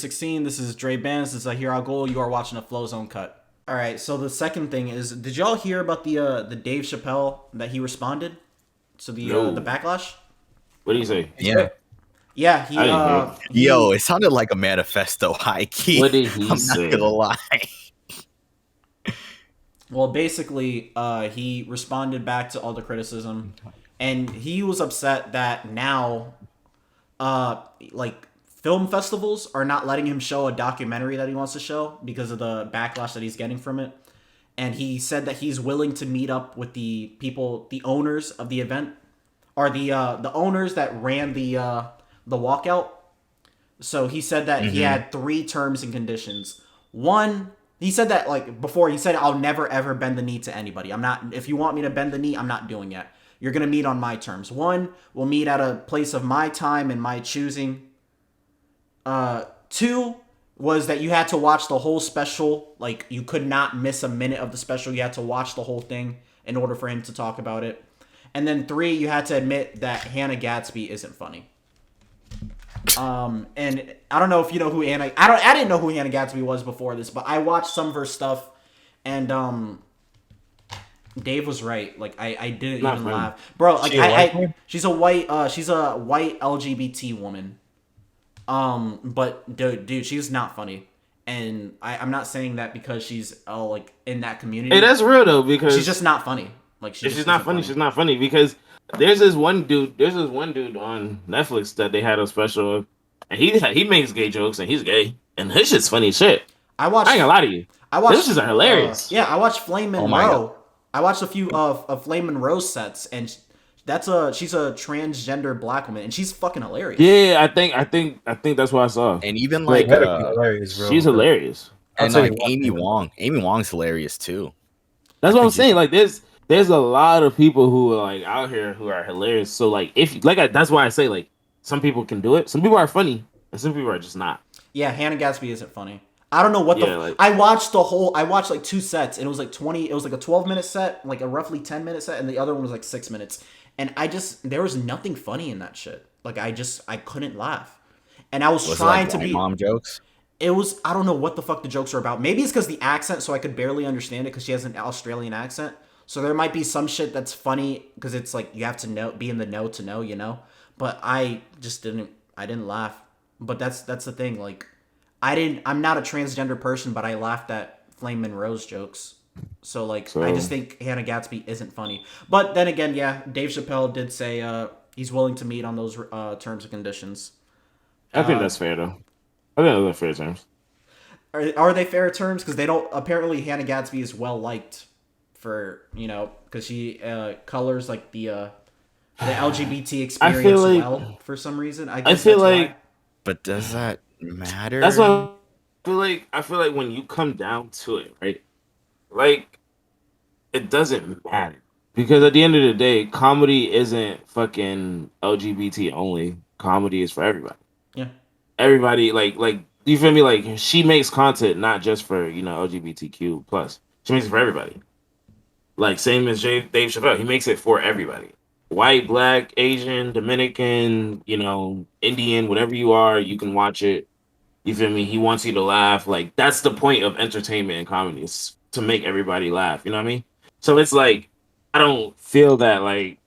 316. This is Dre Bands. This is Here I Go. You are watching a Flozone cut. All right. So the second thing is, did y'all hear about the Dave Chapelle that he responded? So the backlash. What did he say? Yeah. Yeah. Yo, it sounded like a manifesto, high key. What did he say? I'm not gonna lie. Well, basically, he responded back to all the criticism, and he was upset that now, like, film festivals are not letting him show a documentary that he wants to show because of the backlash that he's getting from it. And he said that he's willing to meet up with the people, the owners of the event, or the owners that ran the walkout. So he said that he had 3 terms and conditions. One, he said that, like, before, he said, I'll never ever bend the knee to anybody. If you want me to bend the knee, I'm not doing it. You're going to meet on my terms. 1, we'll meet at a place of my time and my choosing. 2 was that you had to watch the whole special. Like, you could not miss a minute of the special. You had to watch the whole thing in order for him to talk about it. And then 3, you had to admit that Hannah Gadsby isn't funny. And I don't know if you know who I didn't know who Hannah Gadsby was before this, but I watched some of her stuff, and Dave was right. Like, I didn't even laugh, bro. Like, she's a white LGBT woman. But dude, she's not funny, and I'm not saying that because she's like in that community. Hey, that's real though, because she's just not funny. Like, she's not funny. She's not funny because there's this one dude on Netflix that they had a special, and he makes gay jokes, and he's gay, and his shit's funny as shit. I ain't gonna lie to you. This is hilarious. I watched Flame Monroe. I watched a few of Flame Monroe's sets, and she's a transgender black woman, and she's fucking hilarious. Yeah, I think that's what I saw. And even like hilarious, bro. She's hilarious. And like Amy Wong's hilarious too. That's what I'm saying. Like, there's a lot of people who are like out here who are hilarious. So like, that's why I say, like, some people can do it. Some people are funny, and some people are just not. Yeah, Hannah Gadsby isn't funny. I don't know what I watched like 2 sets, and it was like 20. It was like a 12-minute set, like a roughly 10-minute set, and the other one was like 6 minutes. And there was nothing funny in that shit. Like, I couldn't laugh. And I was trying to be mom jokes. It was, I don't know what the fuck the jokes are about. Maybe it's because the accent, so I could barely understand it because she has an Australian accent. So there might be some shit that's funny because it's like you have to be in the know to know, you know. But I didn't laugh. But that's the thing. Like, I'm not a transgender person, but I laughed at Flame Monroe's jokes. So like, I just think Hannah Gadsby isn't funny. But then again, yeah, Dave Chapelle did say he's willing to meet on those terms and conditions. I think that's fair though. I think those are fair terms. Are they fair terms? Because they don't. Apparently, Hannah Gadsby is well liked for, because she colors like the LGBT experience well for some reason. I feel like. Why. But does that matter? That's what I feel like when you come down to it, right? Like, it doesn't matter. Because at the end of the day, comedy isn't fucking LGBT only. Comedy is for everybody. Yeah. Everybody, like, you feel me? Like, she makes content not just for, LGBTQ plus. She makes it for everybody. Like, same as Dave Chapelle. He makes it for everybody. White, black, Asian, Dominican, Indian, whatever you are, you can watch it. You feel me? He wants you to laugh. Like, that's the point of entertainment and comedy. It's to make everybody laugh. You know what I mean? So it's like, I don't feel that, like,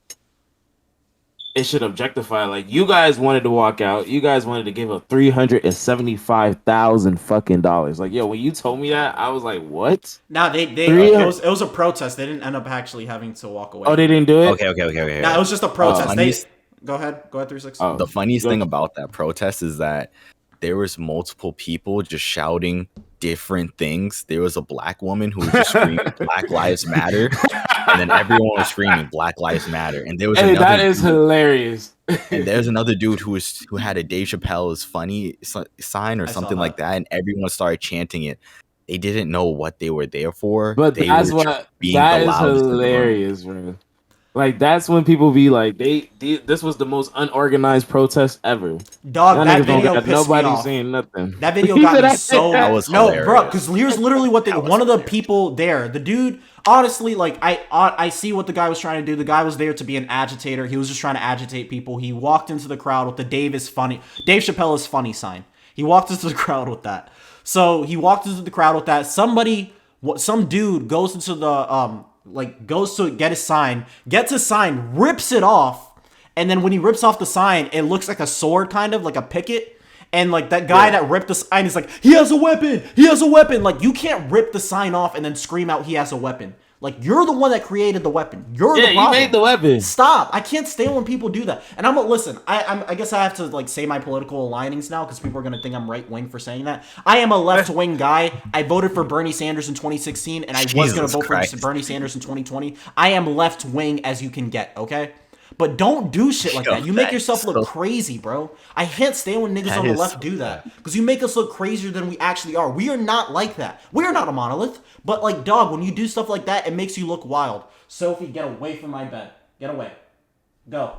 it should objectify. Like, you guys wanted to walk out. You guys wanted to give up $375,000 fucking dollars. Like, yo, when you told me that, I was like, what? No, it was a protest. They didn't end up actually having to walk away. Oh, they didn't do it? Okay. No, it was just a protest. Go ahead, 360. The funniest thing about that protest is that there was multiple people just shouting different things. There was a black woman who was just screaming Black Lives Matter, and then everyone was screaming Black Lives Matter. And there was another that is hilarious. And there's another dude who had a Dave Chappelle is funny sign or something like that, and everyone started chanting it. They didn't know what they were there for, but that is hilarious, bro. Like, that's when people be like, this was the most unorganized protest ever. Dog, that video pissed nobody me off. Saying nothing. That video got me so... That was hilarious. Bro, because here's literally what one of the people there, the dude, honestly, like, I see what the guy was trying to do. The guy was there to be an agitator. He was just trying to agitate people. He walked into the crowd with the Dave Chappelle is funny sign. He walked into the crowd with that. So he walked into the crowd with that. Some dude goes into the goes to get his sign, gets his sign, rips it off, and then when he rips off the sign, it looks like a sword, kind of like a picket. And like that guy that ripped the sign is like, he has a weapon. He has a weapon. Like, you can't rip the sign off and then scream out he has a weapon. Like, you're the one that created the weapon. You're the problem. You made the weapon. Stop. I can't stand when people do that. And listen, I guess I have to like say my political alignings now because people are going to think I'm right wing for saying that. I am a left wing guy. I voted for Bernie Sanders in 2016 and I was going to vote for Bernie Sanders in 2020. I am left wing as you can get, okay? But don't do shit like that. You make yourself look crazy, bro. I can't stand when niggas on the left do that. Because you make us look crazier than we actually are. We are not like that. We are not a monolith. But, like, dog, when you do stuff like that, it makes you look wild. Sophie, get away from my bed. Get away. Go.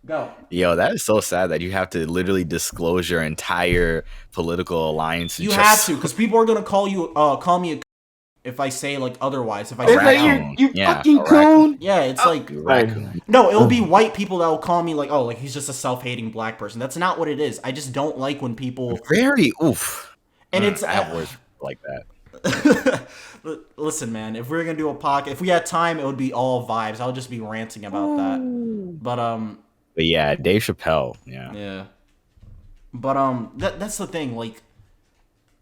Go. Yo, that is so sad that you have to literally disclose your entire political alliance. You have to, because people are going to call me a if I say like otherwise. If I say you fucking coon. Yeah, it's like no, it'll be white people that will call me like, oh, like he's just a self-hating black person. That's not what it is. I just don't like when people very oof. And it's I have words like that. Listen, man, if we were gonna do a podcast, if we had time, it would be all vibes. I'll just be ranting about that. But yeah, Dave Chapelle. Yeah. But that's the thing. Like,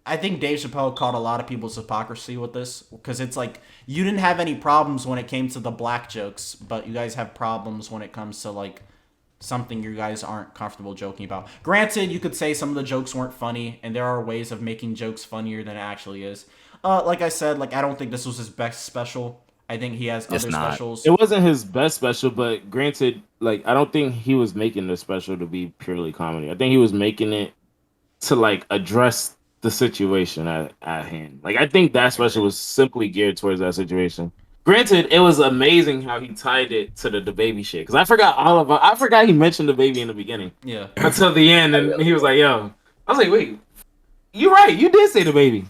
I think Dave Chapelle caught a lot of people's hypocrisy with this because it's like you didn't have any problems when it came to the black jokes, but you guys have problems when it comes to like something you guys aren't comfortable joking about. Granted, you could say some of the jokes weren't funny, and there are ways of making jokes funnier than it actually is. Like I said, like I don't think this was his best special. I think he has other specials. It wasn't his best special, but granted, like I don't think he was making the special to be purely comedy. I think he was making it to like address the situation at hand. Like I think that special was simply geared towards that situation. Granted, it was amazing how he tied it to the baby shit. Because I forgot he mentioned the baby in the beginning. Yeah. Until the end, and he was like, "Yo," I was like, "Wait, you're right. You did say the baby."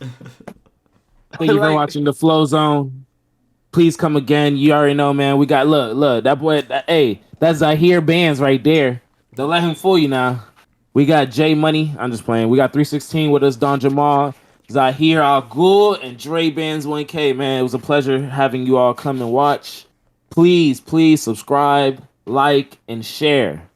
Thank you for watching the Flozone. Please come again. You already know, man. We got look that boy. That's Zahir Bands right there. Don't let him fool you now. We got J Money. I'm just playing. We got 316 with us, Don Jamal, Zahir Al Ghul, and Dre Bands 1K. Man, it was a pleasure having you all come and watch. Please subscribe, like, and share.